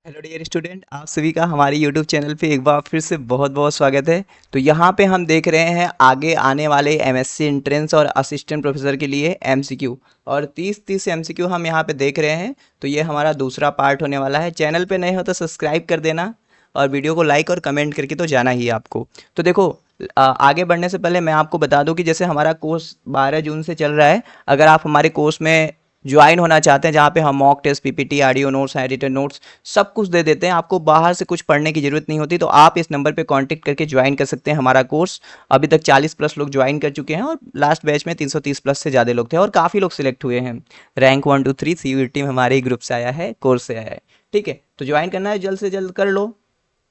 Hello dear student, आप सभी का हमारे यूट्यूब चैनल पे एक बार फिर से बहुत बहुत स्वागत है। तो यहाँ पे हम देख रहे हैं आगे आने वाले एमएससी एंट्रेंस और असिस्टेंट प्रोफेसर के लिए एमसीक्यू और 30 एमसीक्यू हम यहाँ पे देख रहे हैं। तो ये हमारा दूसरा पार्ट होने वाला है। चैनल पे नए हो तो सब्सक्राइब कर देना और वीडियो को लाइक और कमेंट करके तो जाना ही है आपको। तो देखो, आगे बढ़ने से पहले मैं आपको बता दूं कि जैसे हमारा कोर्स 12 जून से चल रहा है। अगर आप हमारे कोर्स में ज्वाइन होना चाहते हैं, जहाँ पे हम mock test, PPT, audio notes, edited notes सब कुछ दे देते हैं, आपको बाहर से कुछ पढ़ने की जरूरत नहीं होती, तो आप इस नंबर पे कांटेक्ट करके ज्वाइन कर सकते हैं हमारा कोर्स। अभी तक 40+ लोग ज्वाइन कर चुके हैं और लास्ट बैच में 330+ से ज़्यादा लोग थे और काफ़ी लोग सिलेक्ट हुए हैं। रैंक 1 2 3 सीयूईटी में हमारे ग्रुप से आया है, कोर्स से आया है। ठीक है, तो ज्वाइन करना है, जल्द से जल्द कर लो।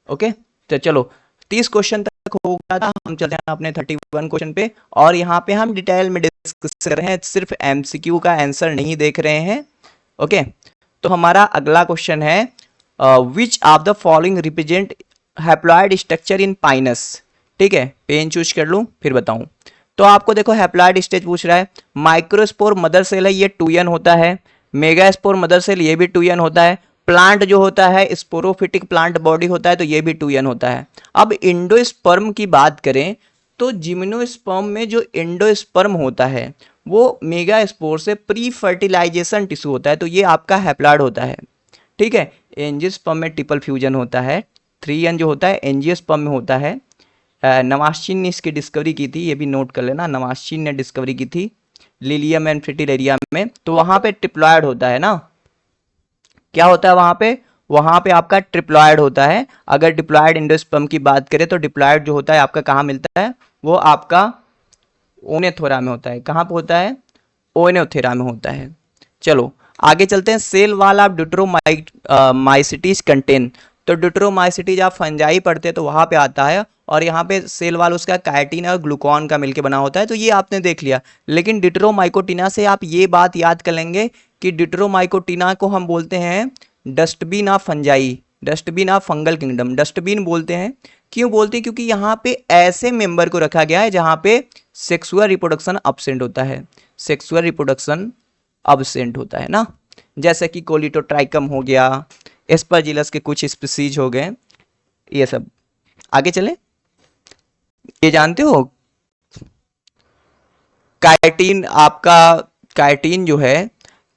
ओके, तो चलो 30 क्वेश्चन तक हो गया था, हम चलते हैं अपने 31 क्वेश्चन पे। और यहाँ पे हम डिटेल में डिस्कस कर रहे हैं, सिर्फ एमसीक्यू का आंसर नहीं देख रहे हैं। ओके, तो हमारा अगला क्वेश्चन है, which of the following represent haploid structure in Pinus. ठीक है, पेन चूज कर लूँ फिर बताऊं। तो आपको देखो हैप्लॉइड स्टेज पूछ रहा है। माइक्रोस्पोर मदर सेल है, ये 2n होता है। मेगास्पोर मदर सेल, ये भी 2n होता है। प्लांट जो होता है स्पोरोफिटिक प्लांट बॉडी होता है, तो ये भी 2n होता है। अब इंडोस्पर्म की बात करें तो जिम्नोस्पर्म में जो एंडोस्पर्म होता है वो मेगास्पोर से प्री फर्टिलाइजेशन टिश्यू होता है, तो ये आपका हैप्लॉइड होता है। ठीक है, एंजियोस्पर्म में ट्रिपल फ्यूजन होता है। 3n जो होता है एंजियोस्पर्म में होता है। नवाश्चिन ने इसकी डिस्कवरी की थी, ये भी नोट कर लेना, नवाश्चिन ने डिस्कवरी की थी लिलियम एंड फ्रिटिलेरिया में। तो वहां पे ट्रिप्लॉइड होता है ना, क्या होता है वहां पे आपका ट्रिप्लॉइड होता है। अगर डिप्लॉइड एंडोस्पर्म की बात करें तो डिप्लॉइड जो होता है आपका कहाँ मिलता है, वो आपका ओनेथोरा में होता है। कहाँ पे होता है? ओनेथोरा में होता है। चलो आगे चलते हैं। Cell wall of deuteromycetes contain, तो ड्यूटेरोमाइसिटीज आप फंजाई पढ़ते हैं तो वहां पे आता है। और यहाँ पे सेल वाल उसका काइटिन और ग्लूकॉन का मिलके बना होता है, तो ये आपने देख लिया। लेकिन ड्यूटेरोमाइकोटिना से आप ये बात याद कर लेंगे कि ड्यूटेरोमाइकोटिना को हम बोलते हैं dustbin of fungi, dustbin of fungal kingdom. Dustbin बोलते हैं, क्यों बोलते हैं? क्योंकि यहाँ पे ऐसे मेंबर को रखा गया है जहाँ पे सेक्सुअल रिप्रोडक्शन अब्सेंट होता है। सेक्सुअल रिप्रोडक्शन अब्सेंट होता है ना, जैसे कि कोलिटोट्राइकम हो गया, एस्परजिलस के कुछ स्पीसीज हो गए, ये सब। आगे चले, ये जानते हो काइटिन, आपका काइटिन जो है,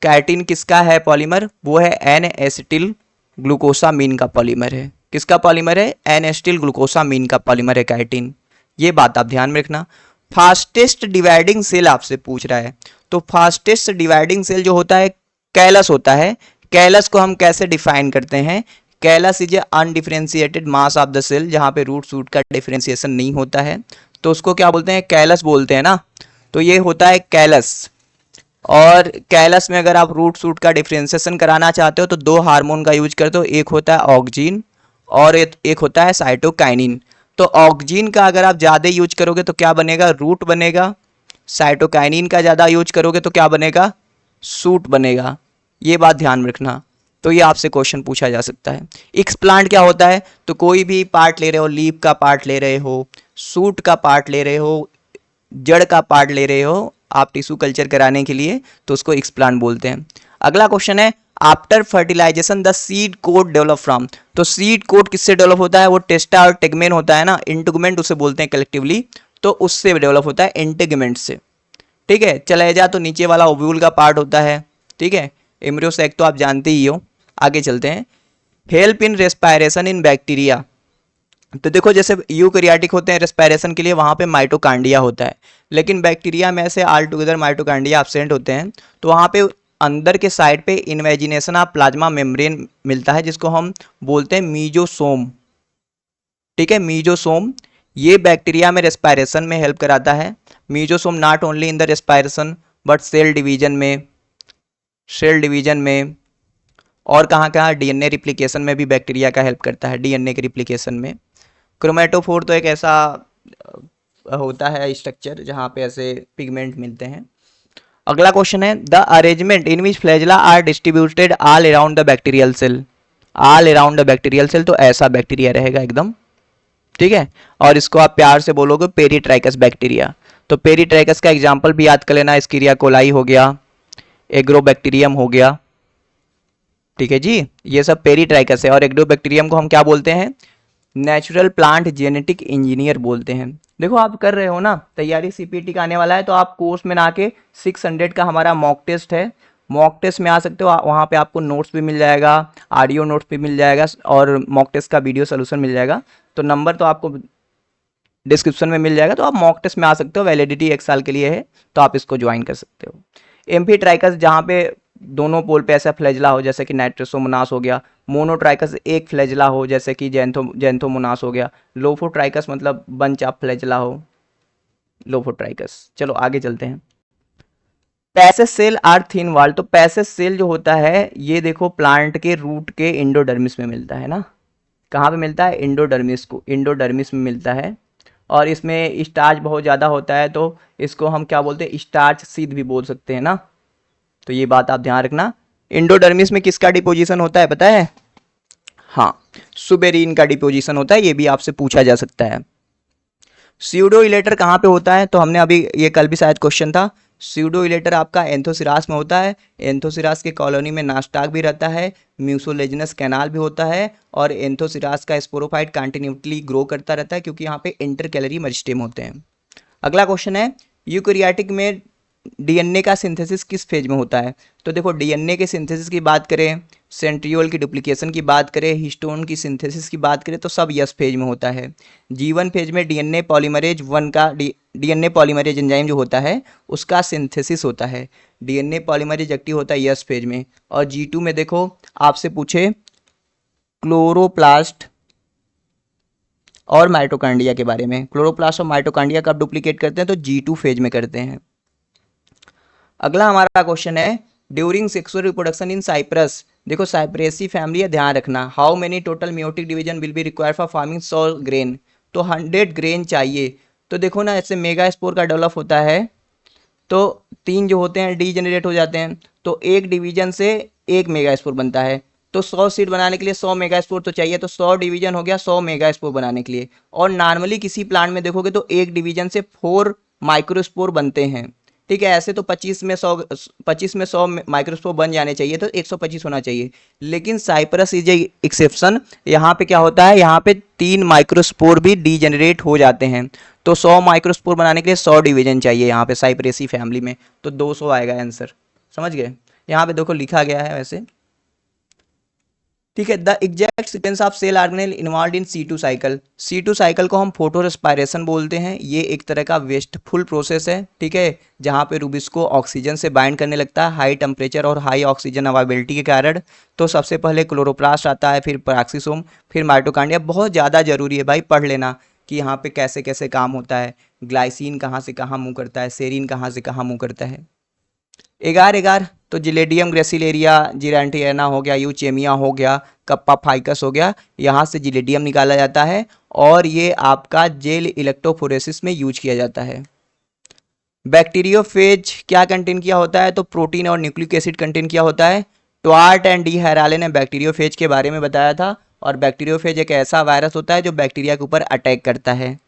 काइटिन किसका है पॉलीमर? वो है एन एसिटिल ग्लूकोसामीन का पॉलीमर है। किसका पॉलीमर है? एन एसिटिल ग्लूकोसामीन का पॉलीमर है काइटिन। ये बात आप ध्यान में रखना। फास्टेस्ट डिवाइडिंग सेल आपसे पूछ रहा है, तो फास्टेस्ट डिवाइडिंग सेल जो होता है कैलस होता है। कैलस को हम कैसे डिफाइन करते हैं? Callus is a undifferentiated mass of the cell, जहां पे रूट सूट का डिफरेंशिएशन नहीं होता है, तो उसको क्या बोलते हैं? कैलस बोलते हैं ना। तो ये होता है कैलस। और कैलस में अगर आप रूट सूट का डिफरेंशिएशन कराना चाहते हो तो दो हार्मोन का यूज करते हो, एक होता है ऑक्जीन और एक होता है साइटोकाइनिन। तो ऑक्जीन का अगर आप ज़्यादा यूज करोगे तो क्या बनेगा? रूट बनेगा। साइटोकाइनिन का ज़्यादा यूज करोगे तो क्या बनेगा? सूट बनेगा। ये बात ध्यान में रखना। तो ये आपसे क्वेश्चन पूछा जा सकता है। एक्सप्लांट क्या होता है? तो कोई भी पार्ट ले रहे हो, लीफ का पार्ट ले रहे हो, सूट का पार्ट ले रहे हो, जड़ का पार्ट ले रहे हो आप टिश्यू कल्चर कराने के लिए, तो उसको एक्सप्लांट बोलते हैं। अगला क्वेश्चन है, after fertilization the seed coat develop from, तो सीड कोट किससे डेवलप होता है? वो टेस्टा और टेगमेन होता है ना, इंटीगुमेंट उसे बोलते हैं कलेक्टिवली, तो उससे डेवलप होता है, इंटीगुमेंट से। ठीक है, चला जा तो नीचे वाला ओव्यूल का पार्ट होता है। ठीक है, एम्ब्रियो सैक तो आप जानते ही हो। आगे चलते हैं, help in respiration in bacteria, तो देखो जैसे यूकैरियोटिक होते हैं रेस्पिरेशन के लिए, वहां पे माइटोकांड्रिया होता है, लेकिन बैक्टीरिया में से ऑल टुगेदर माइटोकांड्रिया एब्सेंट होते हैं। तो वहां पे अंदर के साइड पे इन्वेजिनेशन ऑफ प्लाज्मा मेम्ब्रेन मिलता है, जिसको हम बोलते हैं मीजोसोम। ठीक है, मीजोसोम ये बैक्टीरिया में रेस्पिरेशन में हेल्प कराता है। Mesosome not only in the respiration but cell division में और कहाँ कहाँ डीएनए रिप्लिकेशन में भी बैक्टीरिया का हेल्प करता है, डीएनए के रिप्लिकेशन में। क्रोमेटोफोर तो एक ऐसा होता है स्ट्रक्चर जहाँ पे ऐसे पिगमेंट मिलते हैं। अगला क्वेश्चन है, the arrangement in which flagella are distributed all around the bacterial cell, all around the bacterial cell, तो ऐसा बैक्टीरिया रहेगा एकदम। ठीक है, और इसको आप प्यार से बोलोगे पेरीट्राइकस बैक्टीरिया। तो पेरीट्राइकस का एग्जाम्पल भी याद कर लेना, स्कीरिया कोलाई हो गया, एग्रोबैक्टीरियम हो गया। ठीक है जी, ये सब पेरीट्राइकस है। और एक्टोबैक्टीरियम को हम क्या बोलते हैं? नेचुरल प्लांट जेनेटिक इंजीनियर बोलते हैं। देखो आप कर रहे हो ना तैयारी, सीपीटी का आने वाला है, तो आप कोर्स में ना के 600 का हमारा मॉक टेस्ट है, मॉक टेस्ट में आ सकते हो। वहाँ पे आपको नोट्स भी मिल जाएगा, ऑडियो नोट्स भी मिल जाएगा, और मॉक टेस्ट का वीडियो सोल्यूशन मिल जाएगा। तो नंबर तो आपको डिस्क्रिप्शन में मिल जाएगा, तो आप मॉक टेस्ट में आ सकते हो। वैलिडिटी 1 साल के लिए है, तो आप इसको ज्वाइन कर सकते हो। एम्फीट्राइकस जहाँ पे दोनों पोल पे ऐसा फ्लैजला हो जैसे कि नाइट्रोसोमोनास हो गया। मोनोट्राइकस एक फ्लैजला हो जैसे कि जेंथोमोनास हो गया। लोफोट्राइकस मतलब बंच ऑफ फ्लैजला हो, लोफोट्राइकस। चलो आगे चलते हैं। Passage cell are thin wall. तो पैसेज सेल जो होता है ये देखो प्लांट के रूट के इंडोडर्मिस में मिलता है ना। कहाँ पे मिलता है? इंडोडर्मिस में मिलता है। और इसमें स्टार्च बहुत ज़्यादा होता है, तो इसको हम क्या बोलते हैं? स्टार्च सीध भी बोल सकते हैं ना। तो ये बात आप ध्यान रखना। इंडोडर्मिस में किसका डिपोजिशन होता है पता है? हाँ, सुबेरीन का डिपोजिशन होता है, ये भी आपसे पूछा जा सकता है। स्यूडो इलेटर कहाँ पे होता है? तो हमने अभी ये कल भी शायद क्वेश्चन था। स्यूडो इलेटर आपका एंथोसिरास में होता है। एंथोसिरास की कॉलोनी में नास्टाक भी रहता है, म्यूसोलेजिनस कैनाल भी होता है, और एंथोसिरास का स्पोरोफाइट कंटिन्यूटली ग्रो करता रहता है क्योंकि यहाँ पे इंटरकैलरी मेरिस्टेम होते हैं। अगला क्वेश्चन है, यूकैरियोटिक में डीएनए का सिंथेसिस किस फेज में होता है? तो देखो डीएनए के सिंथेसिस की बात करें, सेंट्रियोल की डुप्लीकेशन की बात करें, हिस्टोन की सिंथेसिस की बात करें, तो सब यस फेज में होता है। G1 फेज में डीएनए पॉलीमरेज 1 का डीएनए पॉलीमरेज एंजाइम जो होता है उसका सिंथेसिस होता है। डीएनए पॉलीमरेज एक्टिव होता है यस फेज में। और G2 में देखो आपसे पूछे क्लोरोप्लास्ट और माइटोकांड्रिया के बारे में। क्लोरोप्लास्ट और माइटोकांड्रिया कब डुप्लीकेट करते हैं? तो G2 फेज में करते हैं। अगला हमारा क्वेश्चन है, during sexual reproduction in cypress. देखो साइप्रेसी फैमिली है, ध्यान रखना। How many total meiotic division will be require for forming 100 grain? तो 100 ग्रेन चाहिए। तो देखो ना ऐसे मेगा स्पोर का डेवलप होता है, तो 3 जो होते हैं डीजेनरेट हो जाते हैं, तो एक डिवीजन से एक मेगा स्पोर बनता है। तो 100 सीड बनाने के लिए 100 मेगा स्पोर तो चाहिए, तो 100 डिवीजन हो गया 100 मेगा स्पोर बनाने के लिए। और नॉर्मली किसी प्लांट में देखोगे तो एक डिवीजन से 4 माइक्रोस्पोर बनते हैं। ठीक है, ऐसे तो 25 में 100 माइक्रोस्पोर बन जाने चाहिए, तो 125 होना चाहिए। लेकिन साइप्रस इज ए एक्सेप्शन। यहाँ पे क्या होता है? यहाँ पे 3 माइक्रोस्पोर भी डीजेनरेट हो जाते हैं। तो 100 माइक्रोस्पोर बनाने के लिए 100 डिवीजन चाहिए यहाँ पे साइप्रेसी फैमिली में, तो 200 आएगा आंसर। समझ गए? यहाँ पे देखो लिखा गया है वैसे। ठीक है, the exact sequence of cell organelle involve in C2 cycle. C2 cycle को हम फोटो रेस्पायरेशन बोलते हैं। ये एक तरह का वेस्टफुल प्रोसेस है, ठीक है, जहाँ पे रूबिस्को ऑक्सीजन से बाइंड करने लगता है हाई टेम्परेचर और हाई ऑक्सीजन अवेलेबिलिटी के कारण। तो सबसे पहले क्लोरोप्लास्ट आता है, फिर पैराक्सीसोम, फिर माइटोकांड्रिया। बहुत ज़्यादा जरूरी है भाई, पढ़ लेना कि यहाँ पे कैसे कैसे काम होता है। ग्लाइसिन कहाँ से कहाँ मूव करता है, सेरीन कहाँ से कहाँ मूव करता है। एगार एगार तो जिलेडियम ग्रेसिलेरिया, जिरेंटियाना हो गया, यूचेमिया हो गया, कप्पा फाइकस हो गया, यहाँ से जिलेडियम निकाला जाता है और ये आपका जेल इलेक्ट्रोफोरेसिस में यूज किया जाता है। बैक्टीरियोफेज क्या कंटेन किया होता है? तो प्रोटीन और न्यूक्लिक एसिड कंटेन किया होता है। ट्वार्ट एंड डी हैराले ने बैक्टीरियोफेज के बारे में बताया था। और बैक्टीरियोफेज एक ऐसा वायरस होता है जो बैक्टीरिया के ऊपर अटैक करता है।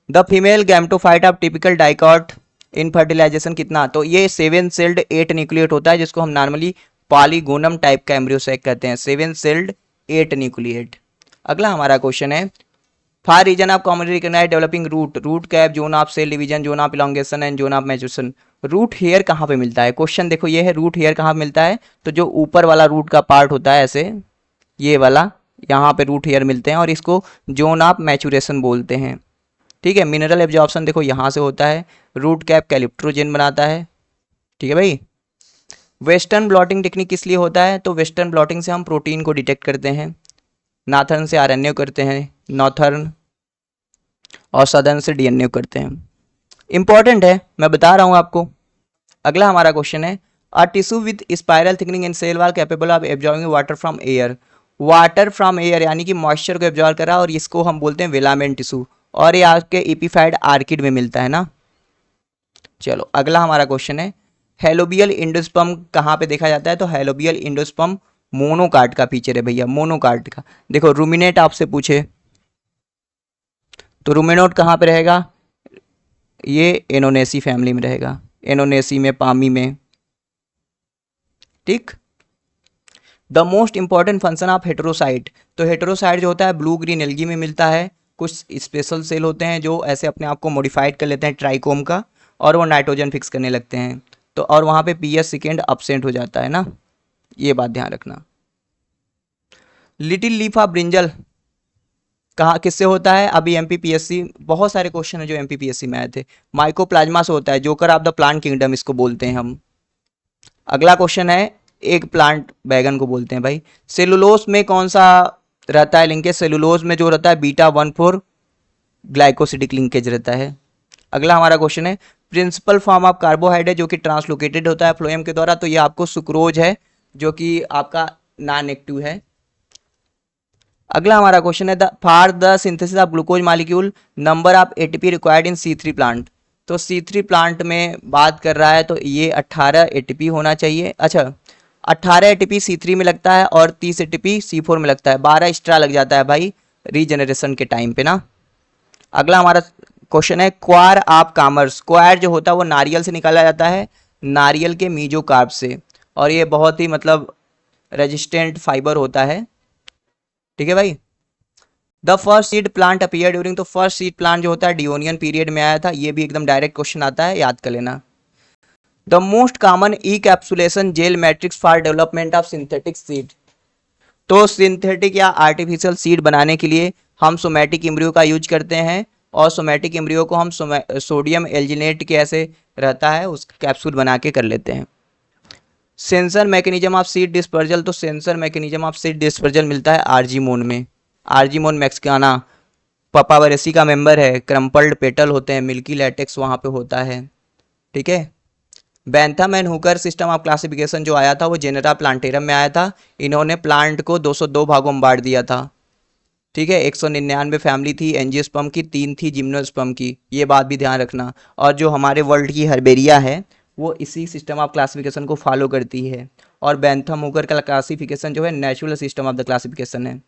The female gametophyte of typical dicot in fertilization कितना? तो ये 7 सेल्ड 8 न्यूक्लिएट होता है, जिसको हम नॉर्मली पॉलीगोनम टाइप का एम्ब्रियोसैक कहते हैं। 7 सेल्ड 8 न्यूक्लिएट। अगला हमारा क्वेश्चन है, four region of commonly recognised developing root, root cap, zone of cell division, zone of elongation and zone of maturation. Root hair कहाँ पे मिलता है? क्वेश्चन देखो ये है, रूट हेयर कहाँ मिलता है? तो जो ऊपर वाला रूट का पार्ट होता है ऐसे, ये वाला, यहाँ पे रूट हेयर मिलते हैं और इसको जोन ऑफ मैचुरेशन बोलते हैं। ठीक है, मिनरल एब्जॉर्प्शन देखो यहाँ से होता है। रूट कैप कैलिप्ट्रोजेन बनाता है। ठीक है भाई। वेस्टर्न ब्लॉटिंग टेक्निक किस लिए होता है? तो वेस्टर्न ब्लॉटिंग से हम प्रोटीन को डिटेक्ट करते हैं, नाथर्न से आरएनए करते हैं, नॉर्थर्न और सदर्न से डीएनए करते हैं। इंपॉर्टेंट है, मैं बता रहा हूँ आपको। अगला हमारा क्वेश्चन है, a tissue with spiral thickening and cell wall capable of absorbing water from air. Water from air यानी कि मॉइस्चर को एब्जॉर्ब करा, और इसको हम बोलते हैं वेलामेंट टिश्यू। और ये आपके एपिफाइड आर्किड में मिलता है ना। चलो अगला हमारा क्वेश्चन है, हेलोबियल इंडोस्पर्म कहाँ पे देखा जाता है? तो हेलोबियल इंडोस्पर्म मोनोकार्ड का फीचर है भैया, मोनोकार्ड का। देखो रूमिनेट आपसे पूछे तो रूमिनोट कहाँ पे रहेगा? ये एनोनेसी फैमिली में रहेगा, एनोनेसी में, पामी में। ठीक, the most important function of heterocyst, तो हेटेरोसाइट जो होता है ब्लू ग्रीन एल्गी में मिलता है। कुछ स्पेशल सेल होते हैं जो ऐसे अपने आप को मॉडिफाइड कर लेते हैं ट्राइकोम का, और वो नाइट्रोजन फिक्स करने लगते हैं, तो और वहाँ पे पीएच सेकेंड अपसेंट हो जाता है ना, ये बात ध्यान रखना। लिटिल लीफ ऑफ ब्रिंजल कहाँ किससे होता है? अभी एमपीपीएससी बहुत सारे क्वेश्चन है जो एमपीपीएससी में आए थे। माइकोप्लाज्मा से होता है, joker of the plant kingdom इसको बोलते हैं हम। अगला क्वेश्चन है, एक प्लांट बैगन को बोलते हैं भाई। सेलुलोज में कौन सा रहता है लिंकेज? सेलुलोज में जो रहता है β14 ग्लाइकोसिडिक लिंकेज रहता है। अगला हमारा क्वेश्चन है, प्रिंसिपल फॉर्म ऑफ कार्बोहाइड्रेट जो कि ट्रांसलोकेटेड होता है फ्लोएम के द्वारा, तो ये आपको सुक्रोज है जो कि आपका नॉन एक्टिव है। अगला हमारा क्वेश्चन है, for the synthesis of glucose molecule number of ATP required in C3 plant, तो C3 प्लांट में बात कर रहा है तो ये 18 एटीपी होना चाहिए। अच्छा, 18 एटीपी C3 में लगता है और 30 एटीपी C4 में लगता है, 12 एक्स्ट्रा लग जाता है भाई रीजनरेशन के टाइम पे ना। अगला हमारा क्वेश्चन है, क्वार ऑफ कॉमर्स, क्वार जो होता है वो नारियल से निकाला जाता है, नारियल के मीजोकार्ब से, और ये बहुत ही मतलब रेजिस्टेंट फाइबर होता है, ठीक है भाई। The first seed plant appear during, तो फर्स्ट सीड प्लांट जो होता है डिओनियन पीरियड में आया था, ये भी एकदम डायरेक्ट क्वेश्चन आता है, याद कर लेना। The most common encapsulation gel matrix for development of synthetic seed, तो सिंथेटिक या आर्टिफिशियल सीड बनाने के लिए हम सोमैटिक इम्ब्रियो का यूज करते हैं, और सोमैटिक इम्ब्रियो को हम सोडियम एल्जिनेट के ऐसे रहता है उस कैप्सूल बना के कर लेते हैं। Censer mechanism of seed dispersal, तो censer mechanism of seed dispersal मिलता है आर्जीमोन में। आर्जीमोन मैक्सिकाना पपावरेसी का मेंबर है, क्रम्पल्ड पेटल होते हैं, मिल्की लैटेक्स वहाँ पे होता है, ठीक है। Bentham and Hooker system of classification जो आया था वो जेनेरा प्लांटेरम में आया था। इन्होंने प्लांट को 202 भागों में बांट दिया था, ठीक है। 199 फैमिली थी एंजियोस्पर्म की, 3 थी जिम्नोस्पर्म की, ये बात भी ध्यान रखना। और जो हमारे वर्ल्ड की हर्बेरिया है वो इसी सिस्टम ऑफ क्लासिफिकेशन को फॉलो करती है, और बैंथम हुकर का क्लासिफिकेशन जो है natural system of the classification है।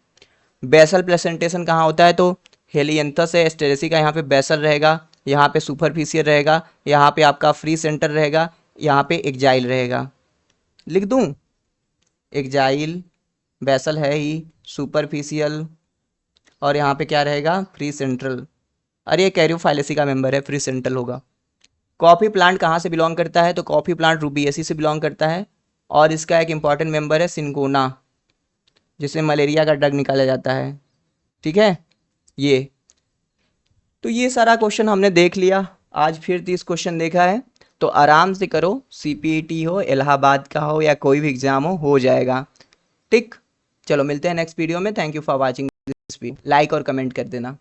बेसल प्रेजेंटेशन कहाँ होता है? तो हेलियंथस है, एस्टेरेसी का यहाँ पे बेसल रहेगा, यहाँ पे सुपरफिशियल रहेगा, यहाँ पे आपका फ्री सेंटर रहेगा, यहाँ पे एक्जाइल रहेगा। लिख दूँ? एक्जाइल, बेसल है ही, सुपरफिशियल, और यहाँ पे क्या रहेगा? Free central. अरे ये कैरियोफाइलेसी का मेंबर है, फ्री सेंट्रल होगा। कॉफ़ी प्लांट कहाँ से बिलोंग करता है? तो कॉफ़ी प्लांट रूबिएसी से बिलोंग करता है, और इसका एक इंपॉर्टेंट मेंबर है सिंकोना, जिससे मलेरिया का ड्रग निकाला जाता है, ठीक है। ये तो ये सारा क्वेश्चन हमने देख लिया, आज फिर 30 क्वेश्चन देखा है, तो आराम से करो, सीपीईटी हो, इलाहाबाद का हो या कोई भी एग्जाम हो जाएगा, ठीक। चलो मिलते हैं नेक्स्ट वीडियो में। Thank you for watching this video, like और कमेंट कर देना।